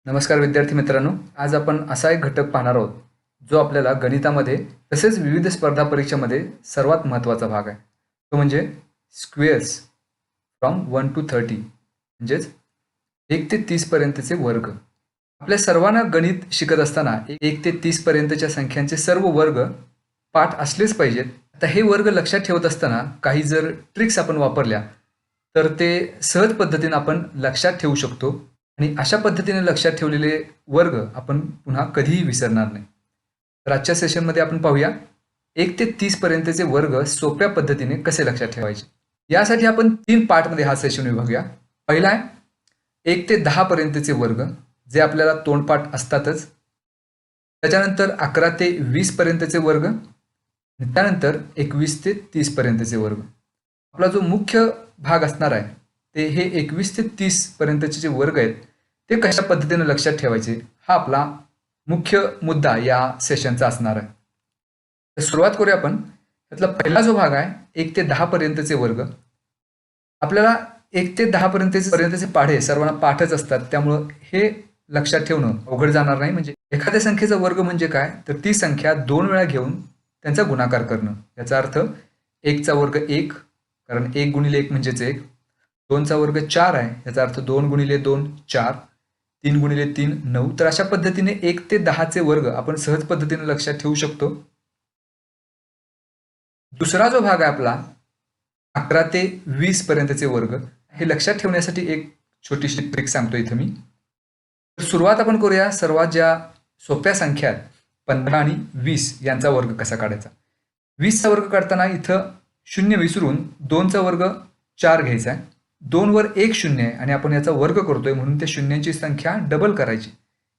नमस्कार विद्यार्थी मित्रांनो, आज आपण असा एक घटक पाहणार आहोत जो आपल्याला गणितामध्ये तसेच विविध स्पर्धा परीक्षेमध्ये सर्वात महत्त्वाचा भाग आहे. तो म्हणजे स्क्वेअर्स फ्रॉम 1 to 30 म्हणजेच 1 ते 30 पर्यंतचे वर्ग. आपल्या सर्वांना गणित शिकत असताना 1 ते 30 पर्यंतच्या संख्यांचे सर्व वर्ग पाठ असलेच पाहिजेत. आता हे वर्ग लक्षात ठेवत असताना काही जर ट्रिक्स आपण वापरल्या तर ते सहज पद्धतीने आपण लक्षात ठेवू शकतो आणि अशा पद्धतीने लक्षात ठेवलेले वर्ग आपण पुन्हा कधीही विसरणार नाही. तर आजच्या सेशनमध्ये आपण पाहूया 1 ते 30 पर्यंतचे वर्ग सोप्या पद्धतीने कसे लक्षात ठेवायचे. यासाठी आपण 3 पार्टमध्ये हा सेशन विभागूया. पहिला आहे 1 ते 10 पर्यंतचे वर्ग, जे आपल्याला तोंडपाठ असतातच. त्याच्यानंतर 11 ते 20 पर्यंतचे वर्ग आणि त्यानंतर 21 ते 30 पर्यंतचे वर्ग. आपला जो मुख्य भाग असणार आहे ते हे 21 ते 30 पर्यंतचे जे वर्ग आहेत ते कशा पद्धतीने लक्षात ठेवायचे हा आपला मुख्य मुद्दा या सेशनचा असणार आहे. तर सुरुवात करूया आपण. त्यातला पहिला जो भाग आहे 1 ते 10 पर्यंतचे वर्ग. आपल्याला 1 ते 10 पर्यंतचे पाढे सर्वांना पाठच असतात, त्यामुळं हे लक्षात ठेवणं अवघड जाणार नाही. म्हणजे एखाद्या संख्येचा वर्ग म्हणजे काय, तर ती संख्या 2 वेळा घेऊन त्यांचा गुणाकार करणं. याचा अर्थ 1 चा वर्ग 1, कारण 1 गुणिले 1 म्हणजेच 1. 2 चा वर्ग 4 आहे, याचा अर्थ 2 गुणिले 2 4. 3 गुणिले 3 9. तर अशा पद्धतीने 1 ते 10 चे वर्ग आपण सहज पद्धतीने लक्षात ठेवू शकतो. दुसरा जो भाग आहे आपला 11 ते 20 पर्यंतचे वर्ग, हे लक्षात ठेवण्यासाठी एक छोटीशी ट्रिक सांगतो इथं मी. तर सुरुवात आपण करूया सर्वात ज्या सोप्या संख्या आहेत 15 आणि 20 यांचा वर्ग कसा काढायचा. 20 चा वर्ग काढताना इथं 0 विसरून 2 चा वर्ग 4 घ्यायचा आहे. 2 वर 1 शून्य आहे आणि आपण याचा वर्ग करतोय म्हणून त्या शून्यांची संख्या डबल करायची.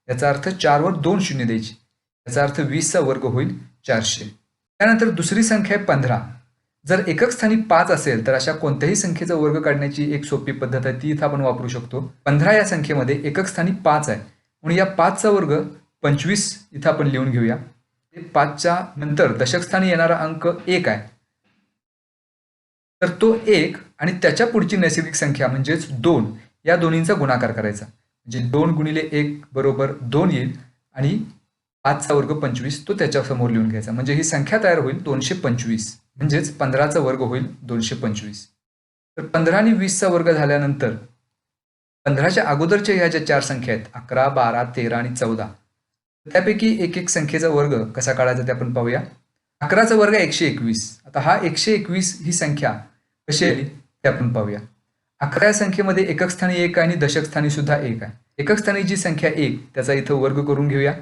याचा अर्थ 4 वर 2 शून्य द्यायची. याचा अर्थ 20 चा वर्ग होईल 400. त्यानंतर दुसरी संख्या आहे 15. जर एकक स्थानी 5 असेल तर अशा कोणत्याही संख्येचा वर्ग काढण्याची एक सोपी पद्धत आहे, ती इथं आपण वापरू शकतो. 15 या संख्येमध्ये एकक स्थानी 5 आहे म्हणून या 5 चा वर्ग 25 इथं आपण लिहून घेऊया. 5 च्या नंतर दशक स्थानी येणारा अंक 1 आहे, तर तो 1 आणि त्याच्या पुढची नैसर्गिक संख्या म्हणजेच 2 या दोन्हींचा गुणाकार करायचा. म्हणजे 2 गुणिले 1 बरोबर 2 येईल आणि 5 चा वर्ग 25 तो त्याच्या समोर लिहून घ्यायचा. म्हणजे ही संख्या तयार होईल 225. म्हणजेच 15 चा वर्ग होईल 225. तर 15 आणि 20 चा वर्ग झाल्यानंतर 15च्या अगोदरच्या ह्या ज्या 4 संख्या आहेत 11, 12, 13 आणि 14, त्यापैकी एक एक संख्येचा वर्ग कसा काढायचा ते आपण पाहूया. 11 चा वर्ग 121. आता हा 121 ही संख्या कशी आली ते आपण पाहूया. 11 या संख्येमध्ये एकक स्थानी 1 आहे आणि दशक स्थानी सुद्धा 1 आहे. एकक स्थानी जी संख्या 1 त्याचा इथं वर्ग करून घेऊया.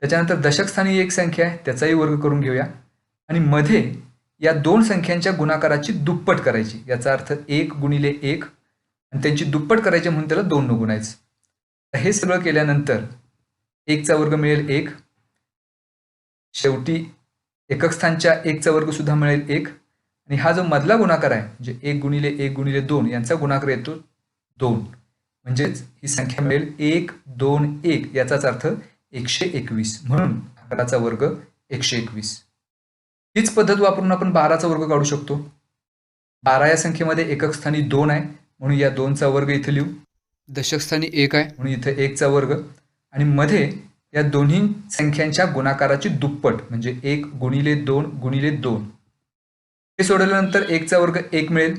त्याच्यानंतर दशक स्थानी एक संख्या आहे त्याचाही वर्ग करून घेऊया आणि मध्ये या दोन संख्यांच्या गुणाकाराची दुप्पट करायची. याचा अर्थ 1 गुणिले 1 आणि त्यांची दुप्पट करायची म्हणून त्याला 2 न गुणायचं. हे सगळं केल्यानंतर 1 चा वर्ग मिळेल 1. शेवटी एकक स्थानच्या 1 चा वर्ग सुद्धा मिळेल 1 आणि हा जो मधला गुणाकार आहे म्हणजे 1 गुणिले 2 यांचा गुणाकार येतो 2. म्हणजेच ही संख्या मिळेल 1 2 1. याचाच अर्थ 121. म्हणून 11 चा वर्ग 121. हीच पद्धत वापरून आपण 12 चा वर्ग काढू शकतो. 12 या संख्येमध्ये एकक स्थानी 2 आहे म्हणून या 2 चा वर्ग इथे लिहू. दशक स्थानी 1 आहे म्हणून इथे 1 चा वर्ग आणि मध्ये या दोन्ही संख्यांच्या गुणाकाराची दुप्पट म्हणजे 1 गुणिले 2 गुणिले 2. हे सोडवल्यानंतर 1 चा वर्ग 1 मिळेल,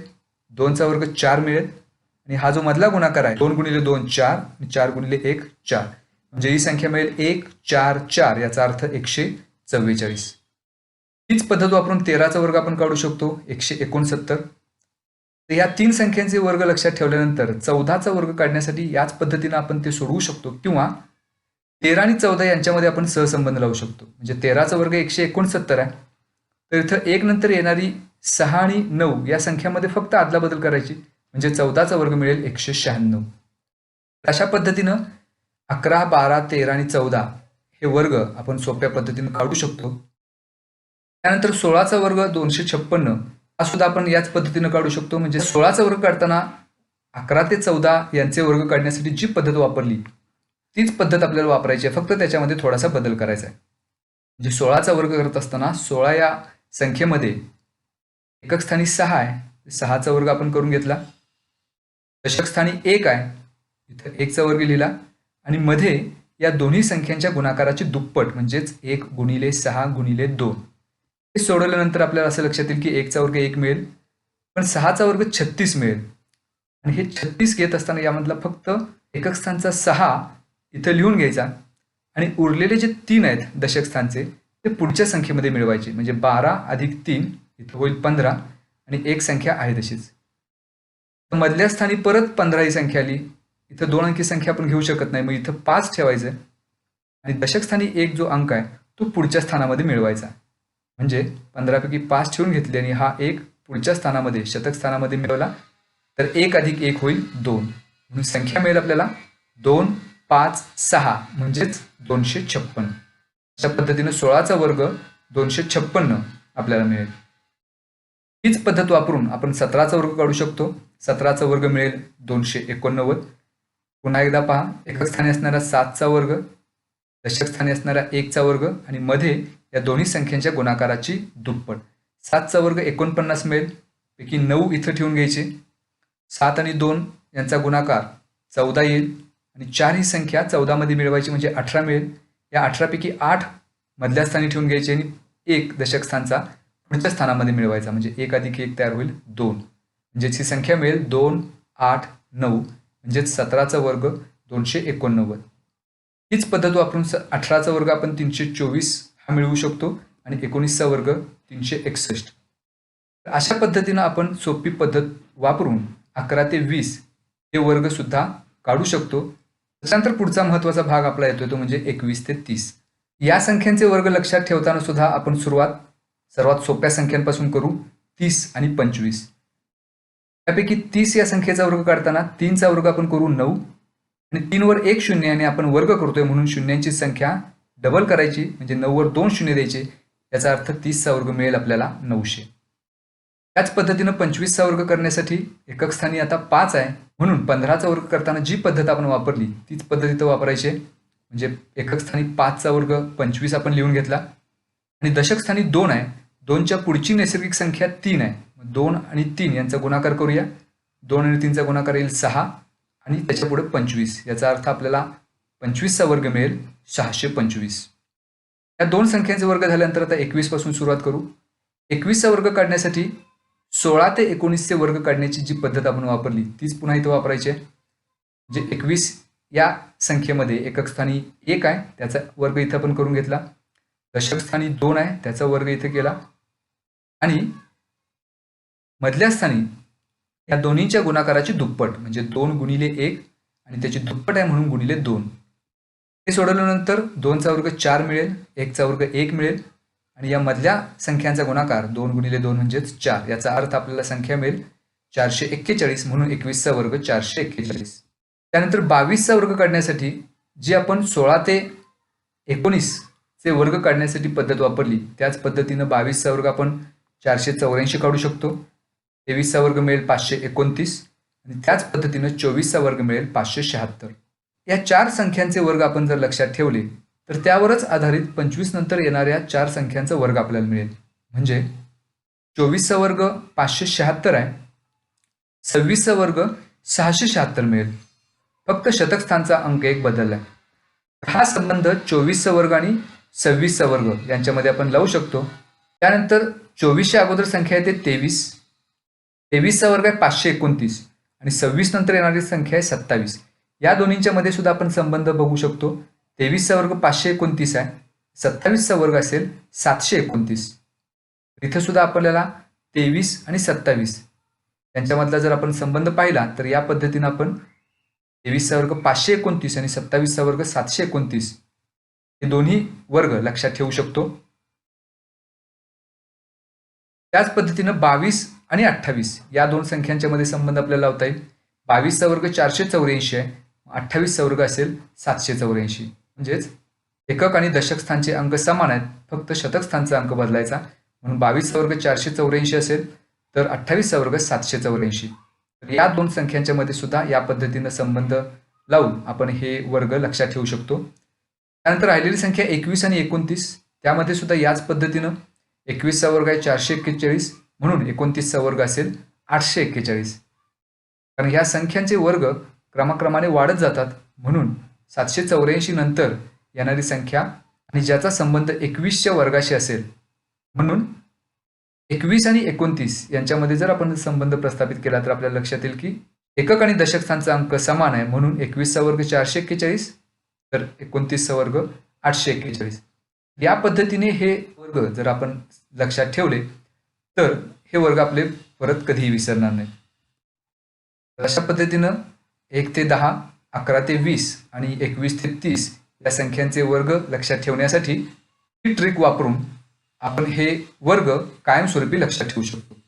2 चा वर्ग 4 मिळेल आणि हा जो मधला गुणाकार आहे 2 गुणिले 2 4 आणि 4 गुणिले 1 4. म्हणजे ही संख्या मिळेल 1 4 4. याचा अर्थ 144. हीच पद्धत वापरून 13 चा वर्ग आपण काढू शकतो 169. तर या तीन संख्यांचे वर्ग लक्षात ठेवल्यानंतर 14 चा वर्ग काढण्यासाठी याच पद्धतीने आपण ते सोडवू शकतो किंवा 13 आणि 14 यांच्यामध्ये आपण सहसंबंध लावू शकतो. म्हणजे 13 चा वर्ग 169 आहे तर इथं 1 नंतर येणारी 6 आणि 9 या संख्यामध्ये फक्त अदलाबदल करायची म्हणजे 14 चा वर्ग मिळेल 196. अशा पद्धतीनं 11, 12, 13 आणि 14 हे वर्ग आपण सोप्या पद्धतीने काढू शकतो. त्यानंतर 16 चा वर्ग 256 हा सुद्धा आपण याच पद्धतीने काढू शकतो. म्हणजे 16 चा वर्ग काढताना 11 ते 14 यांचे वर्ग काढण्यासाठी जी पद्धत वापरली तीच पद्धत आपल्याला वापरायची आहे, फक्त त्याच्यामध्ये थोडासा बदल करायचा आहे. म्हणजे 16 चा वर्ग करत असताना 16 या संख्येमध्ये एकक स्थानी 6 आहे, 6 चा वर्ग आपण करून घेतला. दशक स्थानी 1 आहे, इथं 1 चा वर्ग लिहिला आणि मध्ये या दोन्ही संख्यांच्या गुणाकाराची दुप्पट म्हणजेच 1 गुणिले 6 गुणिले 2. हे सोडवल्यानंतर आपल्याला असं लक्षात येईल की 1चा वर्ग 1 मिळेल, पण 6चा वर्ग 36 मिळेल. आणि हे 36 घेत असताना यामधला फक्त एकक स्थानचा 6 इथं लिहून घ्यायचा आणि उरलेले जे 3 आहेत दशक स्थानचे ते पुढच्या संख्येमध्ये मिळवायचे. म्हणजे 12 अधिक 3 इथं होईल 15 आणि एक संख्या आहे तशीच. मधल्या स्थानी परत 15 ही संख्या आली. इथं 2 अंकी संख्या आपण घेऊ शकत नाही, मग इथं 5 ठेवायचं आणि दशक स्थानी एक जो अंक आहे तो पुढच्या स्थानामध्ये मिळवायचा. म्हणजे 15 पैकी 5 ठेवून घेतले आणि हा एक पुढच्या स्थानामध्ये शतक स्थानामध्ये मिळवला तर 1 अधिक 1 होईल 2. म्हणून संख्या मिळेल आपल्याला 2, 5, 6 म्हणजेच 256. अशा पद्धतीने 16चा वर्ग 256 आपल्याला मिळेल. हीच पद्धत वापरून आपण 17चा वर्ग काढू शकतो. 17चा वर्ग मिळेल 289. पुन्हा एकदा पहा, एकक स्थानी असणारा 7चा वर्ग, दशक स्थानी असणारा 1चा वर्ग आणि मध्ये या दोन्ही संख्यांच्या गुणाकाराची दुप्पट. 7चा वर्ग 49 मिळेल, पैकी 9 इथं ठेवून घ्यायचे. 7 आणि 2 यांचा गुणाकार 14 येईल आणि 4 ही संख्या 14 मध्ये मिळवायची म्हणजे 18 मिळेल. या 18 पैकी 8 मधल्या स्थानी ठेवून घ्यायचे आणि 1 दशक स्थानचा पुढच्या स्थानामध्ये मिळवायचा म्हणजे 1 अधिक 1 तयार होईल 2. म्हणजेच ही संख्या मिळेल 2, 8, 9 म्हणजेच 17चा वर्ग 289. हीच पद्धत वापरून 18चा वर्ग आपण 324 हा मिळवू शकतो आणि 19चा वर्ग 361. अशा पद्धतीनं आपण सोपी पद्धत वापरून 11 ते 20 हे वर्ग सुद्धा काढू शकतो. त्याच्यानंतर पुढचा महत्त्वाचा भाग आपला येतोय तो म्हणजे 21 ते 30. या संख्यांचे वर्ग लक्षात ठेवताना सुद्धा आपण सर्वात सोप्या संख्यांपासून करू, 30 आणि 25. त्यापैकी 30 या संख्येचा वर्ग काढताना 3चा वर्ग आपण करू 9 आणि 3 वर 1 शून्य आणि आपण वर्ग करतोय म्हणून शून्यांची संख्या डबल करायची म्हणजे 9 वर 2 शून्य द्यायचे. याचा अर्थ 30चा वर्ग मिळेल आपल्याला 900. त्याच पद्धतीनं 25चा वर्ग करण्यासाठी एकक स्थानी आता 5 आहे म्हणून 15चा वर्ग करताना जी पद्धत आपण वापरली तीच पद्धत इथं वापरायची. म्हणजे एकक स्थानी 5चा वर्ग 25 आपण लिहून घेतला आणि दशक स्थानी 2 आहे. 2च्या पुढची नैसर्गिक संख्या 3 आहे. 2 आणि 3 यांचा गुणाकार करूया. 2 आणि 3चा गुणाकार येईल 6 आणि त्याच्या पुढे 25. याचा अर्थ आपल्याला 25चा वर्ग मिळेल 625. या दोन संख्यांचे वर्ग झाल्यानंतर आता 21 पासून सुरुवात करू. 21चा वर्ग काढण्यासाठी 16 ते 19चे वर्ग काढण्याची जी पद्धत आपण वापरली तीच पुन्हा इथं वापरायची आहे. म्हणजे 21 या संख्येमध्ये एकक स्थानी 1 आहे त्याचा वर्ग इथं आपण करून घेतला. दशक स्थानी 2 आहे त्याचा वर्ग इथे केला आणि मधल्या स्थानी या दोन्हीच्या गुणाकाराची दुप्पट म्हणजे 2 गुणिले 1 आणि त्याची दुप्पट आहे म्हणून गुणिले 2. हे सोडवल्यानंतर 2चा वर्ग 4 मिळेल, 1चा वर्ग 1 मिळेल आणि या मधल्या संख्यांचा गुणाकार 2 गुणिले 2 म्हणजेच 4. याचा अर्थ आपल्याला संख्या मिळेल 441 म्हणून 21चा वर्ग 441. त्यानंतर 22चा वर्ग काढण्यासाठी जी आपण 16 ते 19चे वर्ग काढण्यासाठी पद्धत वापरली त्याच पद्धतीनं 22चा वर्ग आपण 484 काढू शकतो. 23चा वर्ग मिळेल 529 आणि त्याच पद्धतीनं 24चा वर्ग मिळेल 576. या 4 संख्यांचे वर्ग आपण जर लक्षात ठेवले तर त्यावरच आधारित 25 नंतर येणाऱ्या 4 संख्यांचा वर्ग आपल्याला मिळेल. म्हणजे 24चा वर्ग 576 आहे, 26चा वर्ग 676 मिळेल. फक्त शतक स्थानचा अंक एक बदललाय. हा संबंध 24चा वर्ग आणि 26चा वर्ग यांच्यामध्ये आपण लावू शकतो. त्यानंतर 24च्या अगोदर संख्या येते 23, 23चा वर्ग आहे 529 आणि 26 नंतर येणारी संख्या आहे 27. या दोन्हींच्या मध्ये सुद्धा आपण संबंध बघू शकतो. 23चा वर्ग 529 आहे, 27चा वर्ग असेल 729. इथे सुद्धा आपल्याला 23 आणि 27 यांच्यामधला जर आपण संबंध पाहिला तर या पद्धतीने आपण 23चा वर्ग 529 आणि 27चा वर्ग 729 हे दोन्ही वर्ग लक्षात ठेवू शकतो. त्याच पद्धतीनं 22 आणि 28 या दोन संख्यांच्या मध्ये संबंध आपल्याला लावता येईल. 22चा वर्ग 484 आहे, 28चा वर्ग असेल 784. म्हणजेच एकक आणि दशक स्थानचे अंक समान आहेत, फक्त शतक स्थानचा अंक बदलायचा. म्हणून 22चा वर्ग 484 असेल तर 28चा वर्ग 784. तर या दोन संख्यांच्या मध्ये सुद्धा या पद्धतीनं संबंध लावून आपण हे वर्ग लक्षात ठेवू शकतो. त्यानंतर राहिलेली संख्या 21 आणि 29 त्यामध्ये सुद्धा याच पद्धतीनं 21चा वर्ग आहे 441 म्हणून 29चा वर्ग असेल 841. कारण ह्या संख्यांचे वर्ग क्रमाक्रमाने वाढत जातात म्हणून 784 नंतर येणारी संख्या आणि ज्याचा संबंध 21च्या वर्गाशी असेल. म्हणून 21 आणि 29 यांच्यामध्ये जर आपण संबंध प्रस्थापित केला तर आपल्याला लक्षात येईल की एकक आणि दशक स्थानचा अंक समान आहे. म्हणून 21चा वर्ग 441 तर 29चा वर्ग 841. या पद्धतीने हे वर्ग जर आपण लक्षात ठेवले तर हे वर्ग आपले परत कधीही विसरणार नाही. अशा पद्धतीनं 1 ते 10, 11 ते 20 आणि 21 ते 30 या संख्यांचे वर्ग लक्षात ठेवण्यासाठी ही ट्रिक वापरून आपण हे वर्ग कायमस्वरूपी लक्षात ठेवू शकतो.